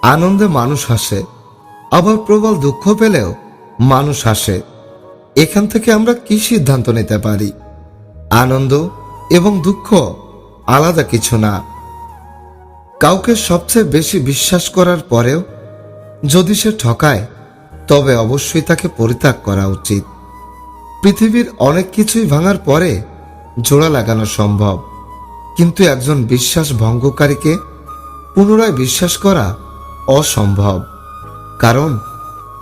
আনন্দে মানুষ হাসে, আবার প্রবল দুঃখ পেলেও মানুষ হাসে। এখান থেকে আমরা কি সিদ্ধান্ত নিতে পারি? আনন্দ এবং দুঃখ আলাদা কিছু না। কাউকে সবচেয়ে বেশি বিশ্বাস করার পরেও যদি সে ঠকায়, তবে অবশ্যই তাকে পরিত্যাগ করা উচিত। পৃথিবীর অনেক কিছুই ভাঙার পরে জোড়া লাগানো সম্ভব, কিন্তু একজন বিশ্বাস ভঙ্গকারীকে পুনরায় বিশ্বাস করা অসম্ভব। কারণ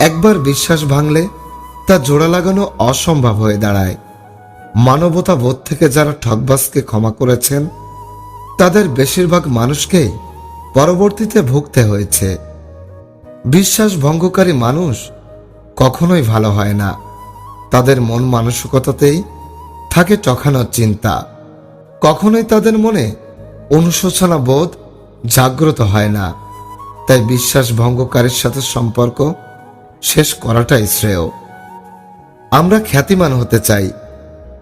একবার বিশ্বাস ভাঙলে তা জোড়া লাগানো অসম্ভব হয়ে দাঁড়ায়। মানবতা বোধ থেকে যারা ঠকবাজকে ক্ষমা করেছেন, তাদের বেশিরভাগ মানুষকেই পরবর্তীতে ভুগতে হয়েছে। বিশ্বাস ভঙ্গকারী মানুষ কখনোই ভালো হয় না। তাদের মন মানসিকতাতেই থাকে ঠকানোর চিন্তা। কখনোই তাদের মনে অনুশোচনা বোধ জাগ্রত হয় না। তাই বিশ্বাস ভঙ্গকারীর সাথে সম্পর্ক শেষ করাটাই শ্রেয়। আমরা খ্যাতিমান হতে চাই,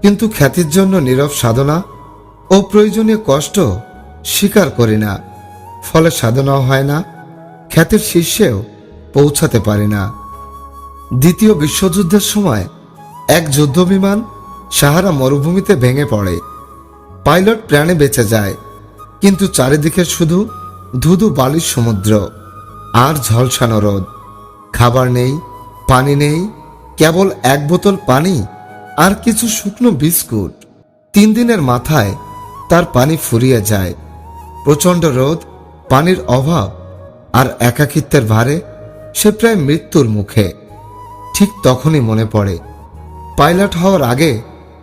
কিন্তু খ্যাতির জন্য নীরব সাধনা ও প্রয়োজনীয় কষ্ট স্বীকার করি না। ফলে সাধনাও হয় না, খ্যাতির শীর্ষেও পৌঁছাতে পারি না। দ্বিতীয় বিশ্বযুদ্ধের সময় এক যুদ্ধবিমান সাহারা মরুভূমিতে ভেঙে পড়ে। পাইলট প্রাণে বেঁচে যায়, কিন্তু চারিদিকে শুধু ধুধু বালির সমুদ্র আর ঝলসানো রোদ। খাবার নেই, পানি নেই, কেবল এক বোতল পানি আর কিছু শুকনো বিস্কুট। 3 দিনের মাথায় তার পানি ফুরিয়ে যায়। প্রচণ্ড রোদ, পানির অভাব আর একাকিত্বের ভারে সে প্রায় মৃত্যুর মুখে। ঠিক তখনই মনে পড়ে, পাইলট হওয়ার আগে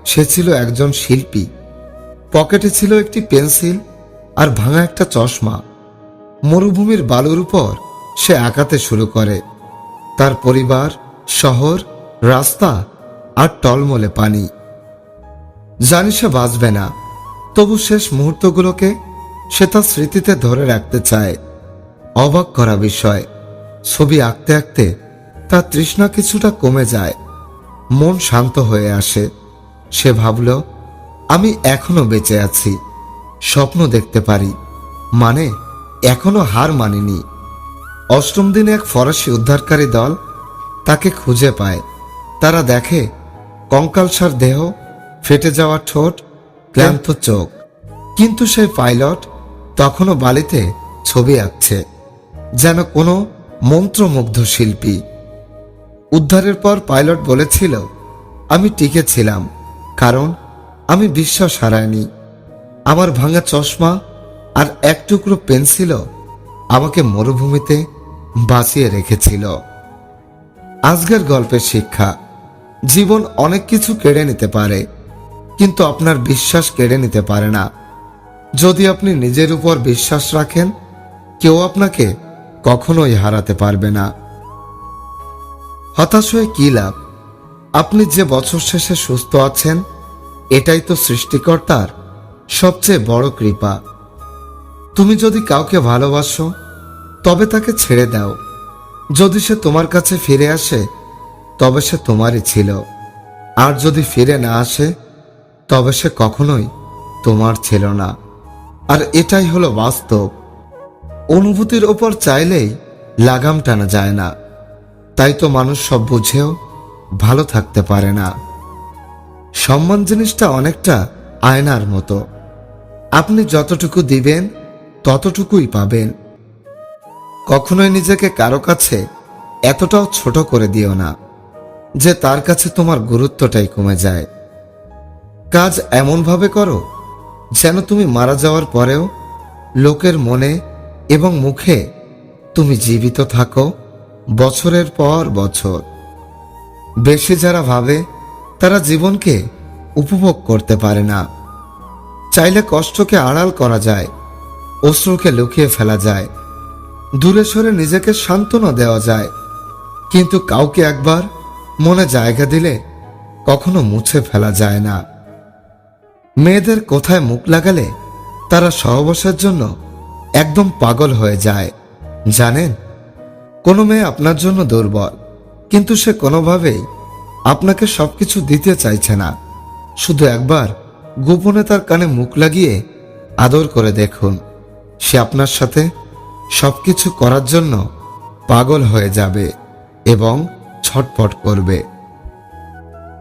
সে ছিল একজন শিল্পী। পকেটে ছিল একটি পেন্সিল আর ভাঙা একটা চশমা। মরুভূমির বালুর উপর সে আঁকাতে শুরু করে। তার পরিবার, শহর, রাস্তা আর টলমলে পানি। জানি সে বাঁচবে না, তবু শেষ মুহূর্তগুলোকে সে তার স্মৃতিতে ধরে রাখতে চায়। অবাক করা বিষয়, ছবি আঁকতে আঁকতে তার তৃষ্ণা কিছুটা কমে যায়, মন শান্ত হয়ে আসে। সে ভাবল, আমি এখনো বেঁচে আছি, স্বপ্ন দেখতে পারি, মানে এখনো হার মানিনি। 8ম দিনে এক ফরাসি উদ্ধারকারী দল তাকে খুঁজে পায়। তারা দেখে কঙ্কালসার দেহ, ফেটে যাওয়া ঠোঁট, ক্লান্ত চোখ। কিন্তু সেই পাইলট তখনও বালিতে ছবি আঁকছে, যেন কোনো মন্ত্রমুগ্ধ শিল্পী। উদ্ধারের পর পাইলট বলেছিল, আমি টিকে ছিলাম কারণ আমি বিশ্বাস হারাইনি। আমার ভাঙা চশমা আর এক টুকরো পেন্সিলও আমাকে মরুভূমিতে বাঁচিয়ে রেখেছিল। আজকের গল্পের শিক্ষা, জীবন অনেক কিছু কেড়ে নিতে পারে, কিন্তু আপনার বিশ্বাস কেড়ে নিতে পারে না। যদি আপনি নিজের উপর বিশ্বাস রাখেন, কেউ আপনাকে কখনোই হারাতে পারবে না। হতাশ হয়ে কি লাভ? আপনি যে বছর শেষে সুস্থ আছেন, এটাই তো সৃষ্টিকর্তার সবচেয়ে বড় কৃপা। তুমি যদি কাউকে ভালোবাসো, তবে তাকে ছেড়ে দাও। যদি সে তোমার কাছে ফিরে আসে, তবে সে তোমারই ছিল। আর যদি ফিরে না আসে, তবে সে কখনোই তোমার ছিল না। আর এটাই হলো বাস্তব। অনুভূতির ওপর চাইলেই লাগাম টানা যায় না। তাই তো মানুষ সব বুঝেও ভালো থাকতে পারে না। সম্মান জিনিসটা অনেকটা আয়নার মতো। আপনি যতটুকু দিবেন, ততটুকুই পাবেন। কখনোই নিজেকে কারো কাছে এতটাও ছোট করে দিও না যে তার কাছে তোমার গুরুত্বটাই কমে যায়। কাজ এমনভাবে করো যেন তুমি মারা যাওয়ার পরেও লোকের মনে এবং মুখে তুমি জীবিত থাকো বছরের পর বছর। বেশি যারা ভাবে, তারা জীবনকে উপভোগ করতে পারে না। চাইলে কষ্টকে আড়াল করা যায়, অশ্রুকে লুকিয়ে ফেলা যায়, দূরে সরে নিজেকে সান্ত্বনা দেওয়া যায়, কিন্তু কাউকে একবার মনে জায়গা দিলে কখনো মুছে ফেলা যায় না। মেয়েদের কোথায় মুখ লাগালে তারা সহবাসের জন্য একদম পাগল হয়ে যায় জানেন? কোনো মেয়ে আপনার জন্য দুর্বল, কিন্তু সে কোনোভাবেই আপনাকে সবকিছু দিতে চাইছে না। শুধু একবার গোপনে তার কানে মুখ লাগিয়ে আদর করে দেখুন, সে আপনার সাথে সবকিছু করার জন্য পাগল হয়ে যাবে এবং ছটফট করবে।